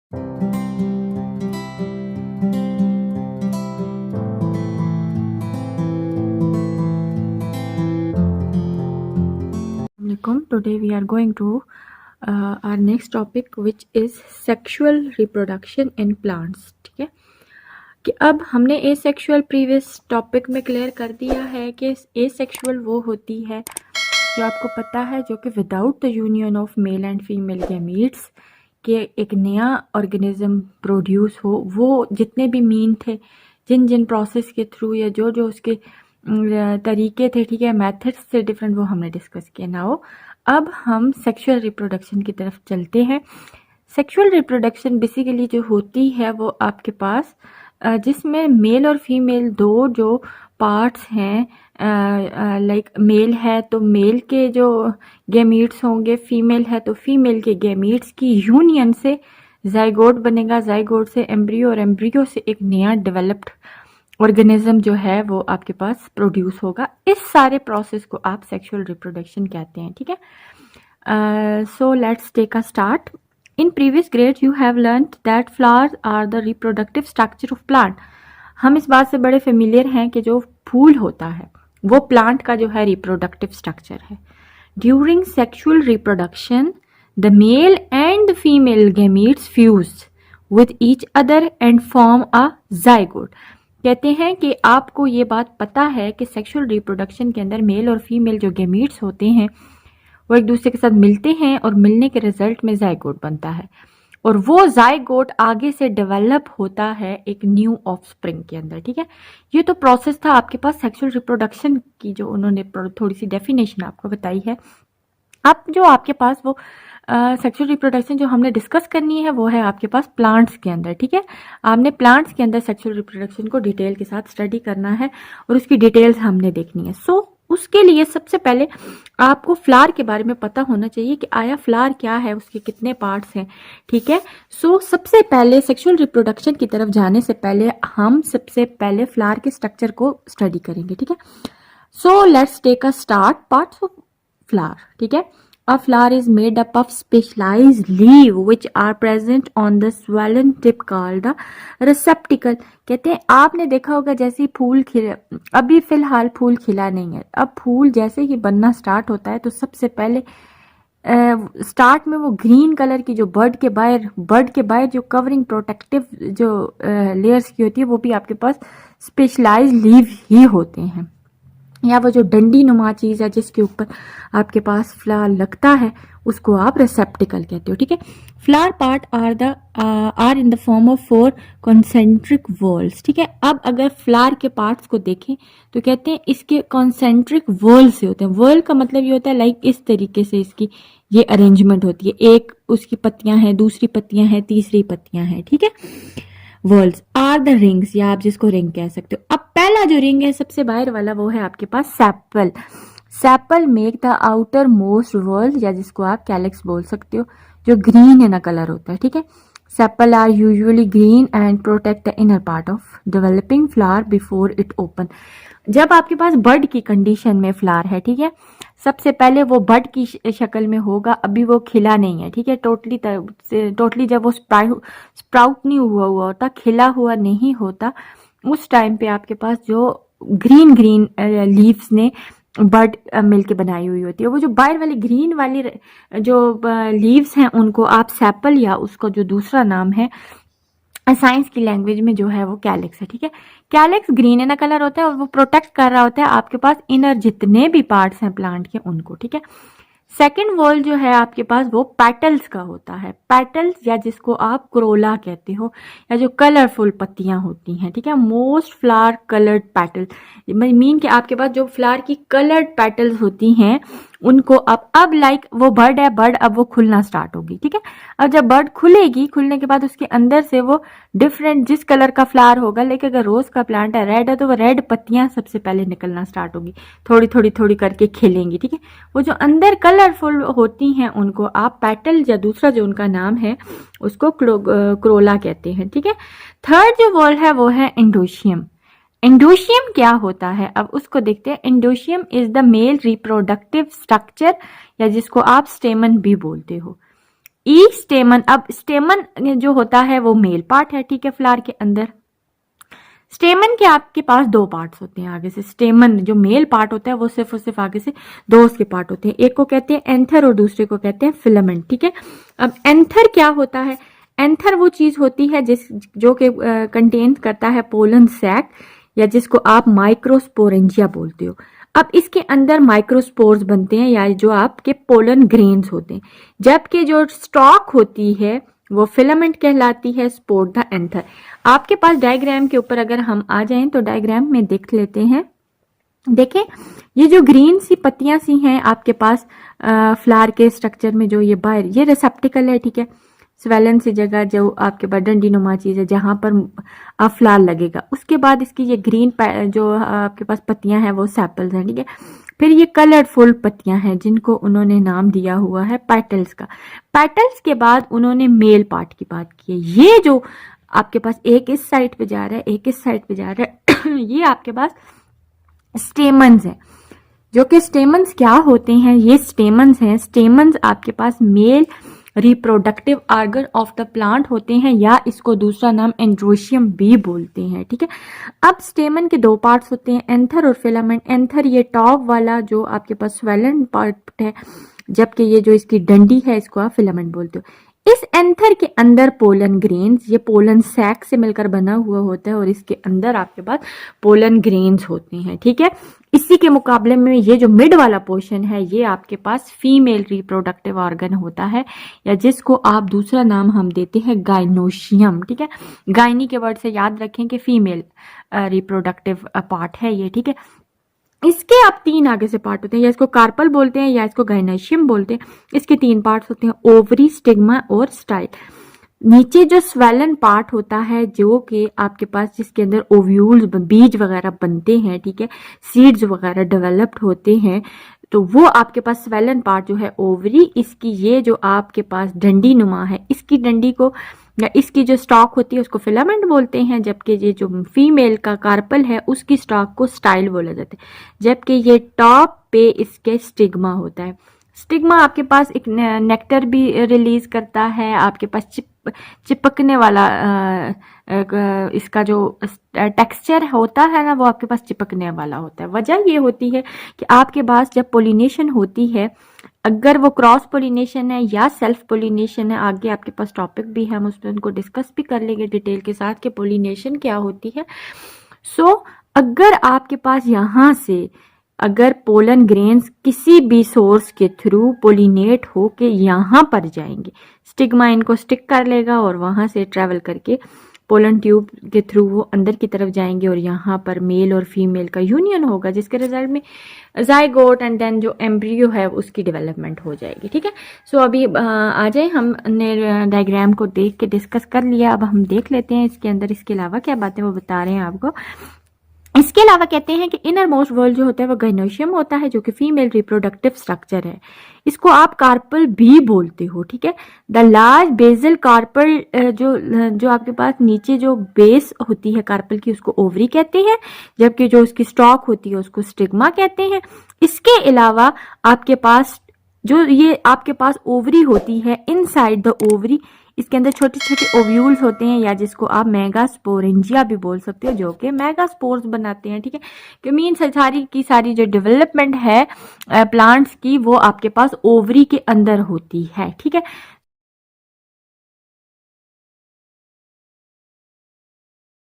Today we are going to our next topic which is sexual reproduction in plants. ठीक है कि अब हमने एसेक्सुअल प्रीवियस टॉपिक में क्लियर कर दिया है कि एसेक्सुअल वो होती है जो आपको पता है जो कि without the union of male and female gametes के एक नया ऑर्गेनिज्म प्रोड्यूस हो। वो जितने भी मीन थे, जिन जिन प्रोसेस के थ्रू या जो जो उसके तरीके थे, ठीक है, मेथड्स से डिफरेंट, वो हमने डिस्कस किया। नाउ अब हम सेक्सुअल रिप्रोडक्शन की तरफ चलते हैं। सेक्सुअल रिप्रोडक्शन बेसिकली जो होती है वो आपके पास जिसमें मेल और फीमेल दो जो पार्ट्स हैं, लाइक मेल है तो मेल के जो गैमीट्स होंगे, फीमेल है तो फीमेल के गैमीट्स की यूनियन से जाइगोट बनेगा, जाइगोट से एम्ब्रियो और एम्ब्रियो से एक नया डेवलप्ड ऑर्गेनिज्म जो है वो आपके पास प्रोड्यूस होगा। इस सारे प्रोसेस को आप सेक्सुअल रिप्रोडक्शन कहते हैं। ठीक है, so let's take a start. In previous grade you have learned that flowers are the reproductive structure of plant. हम इस बात से बड़े फेमिलियर हैं कि जो फूल होता है वो प्लांट का जो है रिप्रोडक्टिव स्ट्रक्चर है। During sexual reproduction the male and the female gametes fuse with each other and form a zygote. कहते हैं कि आपको ये बात पता है कि सेक्सुअल रिप्रोडक्शन के अंदर मेल और फीमेल जो गैमीट्स होते हैं वो एक दूसरे के साथ मिलते हैं और मिलने के रिजल्ट में जाइगोट बनता है और वो जाइगोट आगे से डेवलप होता है एक न्यू ऑफस्प्रिंग के अंदर। ठीक है, ये तो प्रोसेस था आपके पास सेक्सुअल रिप्रोडक्शन की जो उन्होंने थोड़ी सी डेफिनेशन आपको बताई है। अब जो आपके पास वो सेक्सुअल रिप्रोडक्शन जो हमने डिस्कस करनी है वो है आपके पास प्लांट्स के अंदर। ठीक है, आपने प्लांट्स के अंदर सेक्सुअल रिप्रोडक्शन को डिटेल के साथ स्टडी करना है और उसकी डिटेल्स हमने देखनी है। सो उसके लिए सबसे पहले आपको फ्लावर के बारे में पता होना चाहिए कि आया फ्लावर क्या है, उसके कितने पार्ट्स हैं। ठीक है, सो सबसे पहले सेक्सुअल रिप्रोडक्शन की तरफ जाने से पहले हम सबसे पहले फ्लावर के स्ट्रक्चर को स्टडी करेंगे। ठीक है, so let's take a start parts of flower. ठीक है, a flower is made up of specialized leaf which are present on the swollen tip called the receptacle. कहते हैं आपने देखा होगा जैसे ही फूल खिले, अभी फिलहाल फूल खिला नहीं है, अब फूल जैसे ही बनना स्टार्ट होता है तो सबसे पहले स्टार्ट में वो ग्रीन कलर की जो बर्ड के बाहर जो कवरिंग प्रोटेक्टिव जो लेयर्स की होती है वो भी आपके पास स्पेशलाइज्ड लीव ही होते हैं, या वो जो डंडी नुमा चीज है जिसके ऊपर आपके पास फ्लावर लगता है उसको आप रिसेप्टिकल कहते हो। ठीक है, flower part are in the form of 4 concentric whorls. ठीक है, अब अगर फ्लावर के पार्ट्स को देखें तो कहते हैं इसके कॉन्सेंट्रिक वॉल से होते हैं। वॉल का मतलब ये होता है लाइक इस तरीके से इसकी ये अरेंजमेंट होती है, एक उसकी पत्तियां हैं, दूसरी पत्तियां हैं, तीसरी पत्तियां हैं। ठीक है, वर्ल्स आर द रिंग्स, या आप जिसको रिंग कह सकते हो। अब पहला जो रिंग है सबसे बाहर वाला वो है आपके पास sepal. Sepal make the outermost world, या जिसको आप कैलिक्स बोल सकते हो, जो ग्रीन इन कलर होता है। ठीक है, sepal are usually green and protect the inner part of developing flower before it open. जब आपके पास बर्ड की कंडीशन में फ्लावर है, ठीक है, सबसे पहले वो बर्ड की शक्ल में होगा, अभी वो खिला नहीं है। ठीक है, टोटली जब वो स्प्राउट नहीं हुआ होता, खिला हुआ नहीं होता, उस टाइम पे आपके पास जो ग्रीन लीव्स ने बर्ड मिलके बनाई हुई होती है, वो जो बाहर वाली ग्रीन वाली जो लीव्स हैं उनको आप सेपल, या उसका जो दूसरा नाम है साइंस की लैंग्वेज में जो है वो कैलिक्स है। ठीक है, कैलिक्स ग्रीन इन कलर होता है और वो प्रोटेक्ट कर रहा होता है आपके पास इनर जितने भी पार्ट्स हैं प्लांट के उनको। ठीक है, सेकेंड वॉल जो है आपके पास वो पेटल्स का होता है। पेटल्स, या जिसको आप क्रोला कहते हो, या जो कलरफुल पत्तियां होती हैं। ठीक है, most flower coloured petal, mean कि आपके पास जो फ्लावर की कलर्ड पेटल्स होती हैं उनको अब लाइक वो बर्ड है, बर्ड अब वो खुलना स्टार्ट होगी। ठीक है, अब जब बर्ड खुलेगी, खुलने के बाद उसके अंदर से वो डिफरेंट जिस कलर का फ्लावर होगा, लेकिन अगर रोज का प्लांट है रेड है तो वो रेड पत्तियां सबसे पहले निकलना स्टार्ट होगी, थोड़ी करके खिलेंगी। ठीक है, वो जो अंदर कलरफुल होती हैं उनको आप पेटल, या दूसरा जो उनका नाम है उसको क्रोला कहते हैं। ठीक है, थर्ड जो वॉल है वो है एंडोशियम। एंडोशियम क्या होता है अब उसको देखते हैं। Androecium is the male reproductive structure, या जिसको आप स्टेमन भी बोलते हो। ईच स्टेमन, अब स्टेमन जो होता है वो मेल पार्ट है, ठीक है, फ्लावर के अंदर। स्टेमन के आपके पास दो पार्ट्स होते हैं आगे से। स्टेमन जो मेल पार्ट होता है वो सिर्फ और सिर्फ आगे से दो उसके पार्ट होते हैं, एक को कहते हैं एंथर और दूसरे को कहते हैं फिलामेंट, ठीक है। अब एंथर क्या होता है? एंथर वो चीज होती है जो कि कंटेन करता है पोलन सैक, या जिसको आप माइक्रोस्पोरेंजिया बोलते हो। अब इसके अंदर माइक्रोस्पोर्स बनते हैं, या जो आपके पोलन ग्रेन्स होते हैं, जबकि जो स्टॉक होती है वो फिलामेंट कहलाती है, स्पोर द एंथर। आपके पास डायग्राम के ऊपर अगर हम आ जाएं तो डायग्राम में देख लेते हैं। देखें, ये जो ग्रीन सी पत्तियां सी हैं आपके पास फ्लावर के स्ट्रक्चर में, जो ये बाहर ये रिसेप्टिकल है, ठीक है, स्वेलन सी जगह जो आपके पास डंडी नुमा चीज है जहां पर आप फ्लावर लगेगा। उसके बाद इसकी ये ग्रीन जो आपके पास पत्तियां हैं वो सेपल्स हैं, ठीक है। फिर ये कलरफुल पत्तियां हैं जिनको उन्होंने नाम दिया हुआ है पेटल्स का। पेटल्स के बाद उन्होंने मेल पार्ट की बात की है। ये जो आपके पास एक इस साइड पे जा रहा है, एक इस साइड पे जा रहा है ये आपके पास स्टेमन्स है। जो कि स्टेमन्स क्या होते हैं? ये स्टेमन्स हैं। स्टेमन्स आपके पास male reproductive organ of the plant होते हैं, या इसको दूसरा नाम एंड्रोशियम भी बोलते हैं, ठीक है। अब स्टेमन के दो पार्ट्स होते हैं, एंथर और फिलामेंट। एंथर ये टॉप वाला जो आपके पास स्वेलन पार्ट है, जबकि ये जो इसकी डंडी है इसको आप फिलामेंट बोलते हो। इस एंथर के अंदर पोलन ग्रेन्स, ये पोलन सैक से मिलकर बना हुआ होता है और इसके अंदर आपके पास पोलन ग्रेन्स होते हैं, ठीक है। इसी के मुकाबले में ये जो मिड वाला पोर्शन है ये आपके पास फीमेल रिप्रोडक्टिव ऑर्गन होता है, या जिसको आप दूसरा नाम हम देते हैं गाइनोशियम, ठीक है। गाइनी के वर्ड से याद रखें कि फीमेल रिप्रोडक्टिव पार्ट है ये, ठीक है। इसके अब तीन आगे से पार्ट होते हैं, या इसको कार्पल बोलते हैं या इसको गाइनोशियम बोलते हैं। इसके तीन पार्ट्स होते हैं, ओवरी, स्टिग्मा और स्टाइल। नीचे जो स्वेलन पार्ट होता है जो कि आपके पास जिसके अंदर ओव्यूल्स बीज वगैरह बनते हैं, ठीक है, सीड्स वगैरह डेवलप्ड होते हैं, तो वो आपके पास स्वेलन पार्ट जो है ओवरी, इसकी ये जो आपके पास डंडी नुमा है, इसकी डंडी को या इसकी जो स्टॉक होती है उसको फिलामेंट बोलते हैं, जबकि ये जो फीमेल का कार्पल है उसकी स्टॉक को स्टाइल बोला जाता है। जबकि ये टॉप पे इसके स्टिग्मा होता है। स्टिग्मा आपके पास एक नेक्टर भी रिलीज करता है, आपके पास चिपकने वाला इसका जो टेक्सचर होता है ना वो आपके पास चिपकने वाला होता है। वजह ये होती है कि आपके पास जब पोलिनेशन होती है, अगर वो क्रॉस पोलिनेशन है या सेल्फ पोलिनेशन है, आगे आपके पास टॉपिक भी है, हम उसमें उनको डिस्कस भी कर लेंगे डिटेल के साथ कि पोलिनेशन क्या होती है। सो अगर आपके पास यहाँ से अगर पोलन ग्रेन्स किसी भी सोर्स के थ्रू पोलिनेट हो के यहाँ पर जाएंगे, स्टिग्मा इनको स्टिक कर लेगा और वहां से ट्रेवल करके पोलन ट्यूब के थ्रू वो अंदर की तरफ जाएंगे और यहाँ पर मेल और फीमेल का यूनियन होगा, जिसके रिजल्ट में जाइगोट एंड देन जो एम्ब्रियो है उसकी डेवलपमेंट हो जाएगी, ठीक है। सो अभी आ जाए, हमने डायग्राम को देख के डिस्कस कर लिया, अब हम देख लेते हैं इसके अंदर इसके अलावा क्या बातें वो बता रहे हैं आपको। इसके अलावा कहते हैं कि इनर मोस्ट वर्ल्ड जो होता है वो गाइनोशियम होता है, जो कि फीमेल रिप्रोडक्टिव स्ट्रक्चर है। इसको आप कार्पल भी बोलते हो, ठीक है। द लार्ज बेजल कार्पल जो आपके पास नीचे जो बेस होती है कार्पल की उसको ओवरी कहते हैं, जबकि जो उसकी स्टॉक होती है उसको स्टिग्मा कहते हैं। इसके अलावा आपके पास जो ये आपके पास ओवरी होती है, इनसाइड द ओवरी इसके अंदर छोटे छोटे ओव्यूल्स होते हैं, या जिसको आप मेगास्पोरेंजिया भी बोल सकते हो, जो कि मेगास्पोर्स बनाते हैं, ठीक है। कि मीन सारी की सारी जो डेवलपमेंट है प्लांट्स की वो आपके पास ओवरी के अंदर होती है, ठीक है।